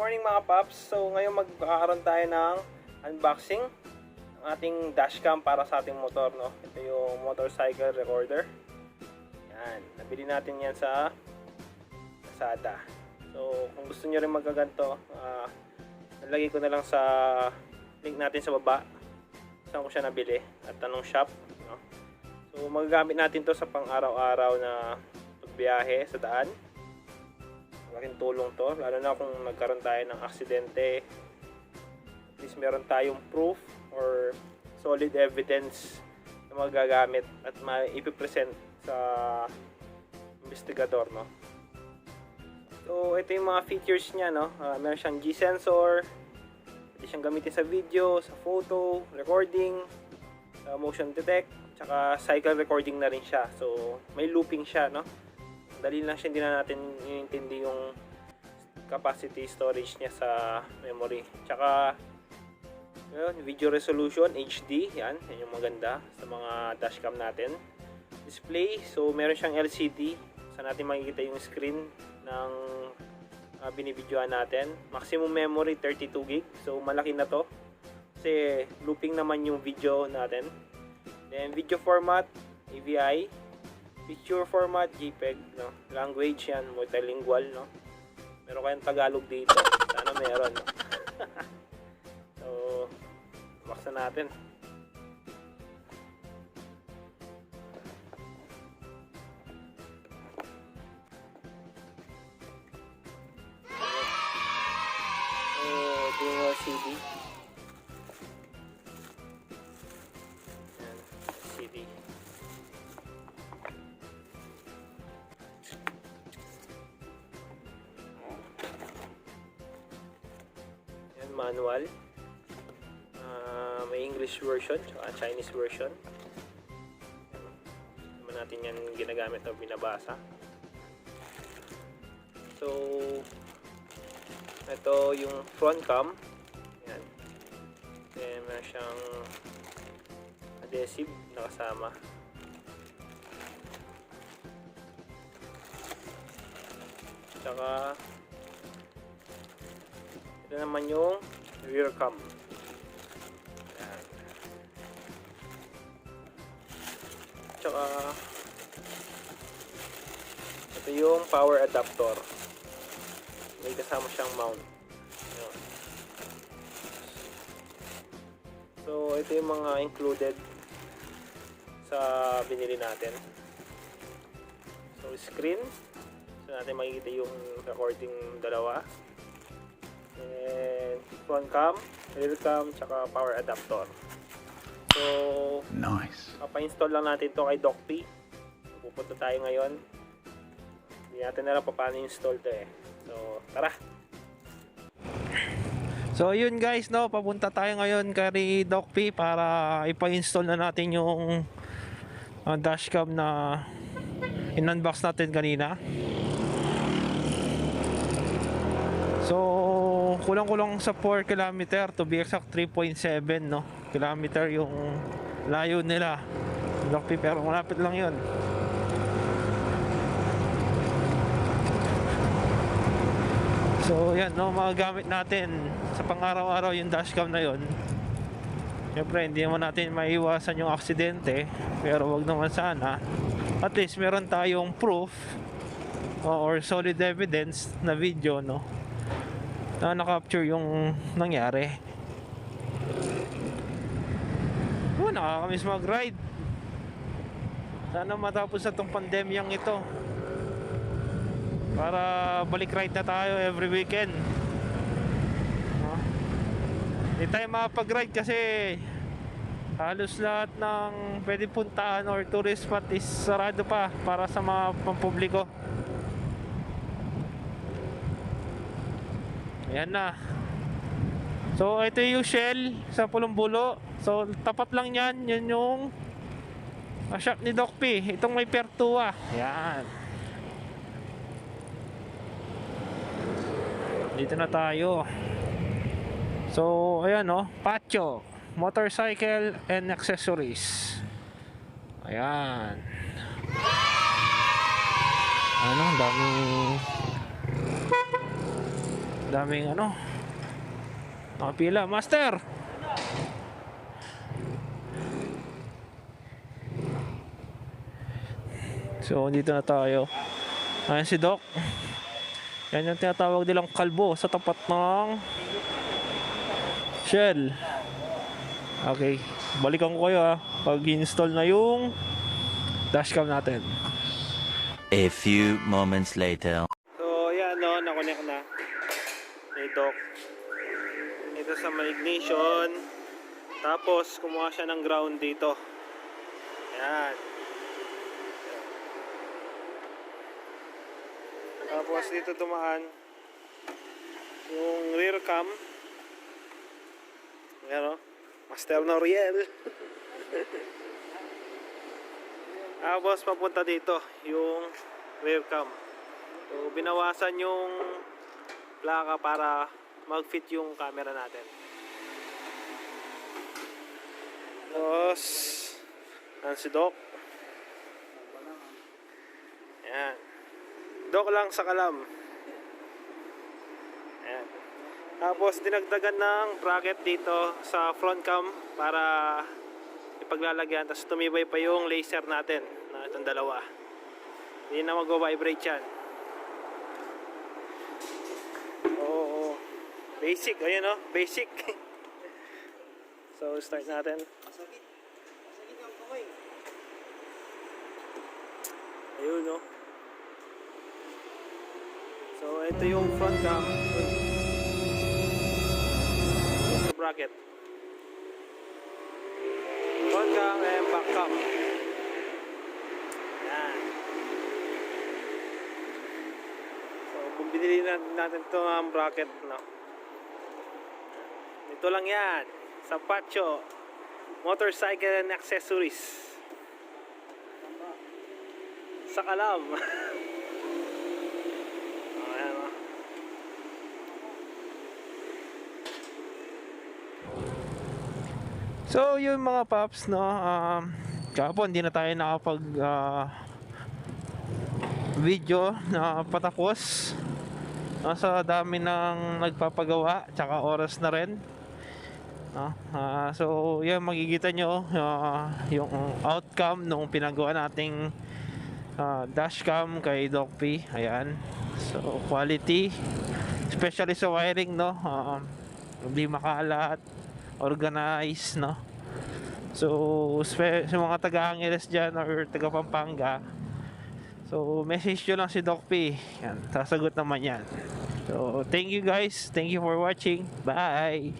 Morning mga paps. So ngayon magkakaroon tayo ng unboxing ng ating dashcam para sa ating motor, no. Ito yung motorcycle recorder. Yan, nabili natin yan sa Lazada. So kung gusto niyo rin magkaganto, nalagay ko na lang sa link natin sa baba saan ko siya nabili at anong shop, no? So magagamit natin to sa pang-araw-araw na pagbiyahe sa daan. Malaking tulong to, lalo na kung nagkaroon tayo ng aksidente. At least meron tayong proof or solid evidence na magagamit at maipipresent sa investigador, no? So ito yung mga features niya, no? Meron siyang G-sensor, pwede siyang gamitin sa video, sa photo, recording, motion detect, tsaka cycle recording na rin siya. So may looping siya, no? Dali lang siya, hindi na natin iintindi yung capacity storage niya sa memory. Tsaka yun, video resolution HD, yan yung maganda sa mga dashcam natin. Display, so meron siyang LCD, saan natin makikita yung screen ng binibidyoan natin. Maximum memory 32 GB, so malaki na to kasi looping naman yung video natin. Then video format AVI, picture format JPEG, no? Language yan, multilingual, no? Meron kayong Tagalog dito, sana meron, no? So buksan natin. Ito yung LCD. Yan, LCD. Manual, may English version at Chinese version. Naman natin yan ginagamit o binabasa. So ito yung front cam, yan. Then meron siyang adhesive na kasama. Tsaka ito naman yung rear cam. Ayan. Tsaka ito yung power adapter. May kasama siyang mount. Ayan. So ito yung mga included sa binili natin. So screen, so natin makikita yung recording dalawa. And front cam, rear cam, tsaka power adapter. So nice. Papa-install lang natin to kay Doc P. Pupunta tayo ngayon. Hindi natin alam pa paano install to eh. So tara. So yun guys, no, papunta tayo ngayon kay Doc P para ipa-install na natin yung dashcam na in-unbox natin kanina. So kulang-kulang sa 4 km, to be exact 3.7, no, kilometer yung layo nila, pero malapit lang yun. So yan, no, magagamit natin sa pang-araw-araw yung dashcam na yun. Siyempre hindi naman natin maiwasan yung aksidente, pero wag naman sana. At least meron tayong proof or solid evidence na video, no, na na-capture yung nangyari. Nakakamiss mag-ride. Sana matapos na tong pandemyang ito para balik ride na tayo every weekend. Hindi tayo makapag-ride kasi halos lahat ng pwede puntahan or tourist spot is sarado pa para sa mga pampubliko. Ayan na. So ito yung shell sa Pulung Bulu. So tapat lang yan. Yun yung shop ni Doc P. Itong may pertua. Ayan. Dito na tayo. So ayan, no, Patiu motorcycle and accessories. Ayan. Ano, dami Daming ano, nakapila. Master! So dito na tayo. Ayan si Doc. Yan yung tinatawag nilang kalbo sa tapat ng shell. Okay, balikan ko kayo pag install na yung dashcam natin. A few moments later. So yan no, nakonect na ni Doc ito sa ignition. Tapos kumuha siya ng ground dito. Yan. Tapos dito tumaan yung rear cam. Yan o, Master Noriel. Tapos papunta dito yung rear cam. So binawasan yung plaka para mag-fit yung camera natin. Tapos yan si Doc. Yan. Doc lang sa kalam. Ayan. Tapos dinagdagan ng bracket dito sa front cam para ipaglalagyan. Tapos tumibay pa yung laser natin na itong dalawa. Hindi na mag-vibrate yan. Oo. Basic. Ayun o. Basic. So start natin. Masakit ang kamay. Ayun o. So ito yung front cam. Ito bracket. Front cam and back cam. Yan. So kung binili natin ito ang bracket, no? Ito lang yan. Sa Patiu Motorcycle and Accessories. Sa kalam. So yung mga paps, no, kahapon hindi na tayo nakapag video na patapos sa dami ng nagpapagawa tsaka oras na rin, no? So yan, makikita nyo yung outcome nung pinagawa nating dashcam kay Doc P. Ayan, so quality, especially sa wiring, no, hindi makalat, organized, no. So sa mga taga-Angeles dyan or taga Pampanga, so message nyo lang si Doc P. Yan, sasagot naman yan. So thank you guys, thank you for watching, bye.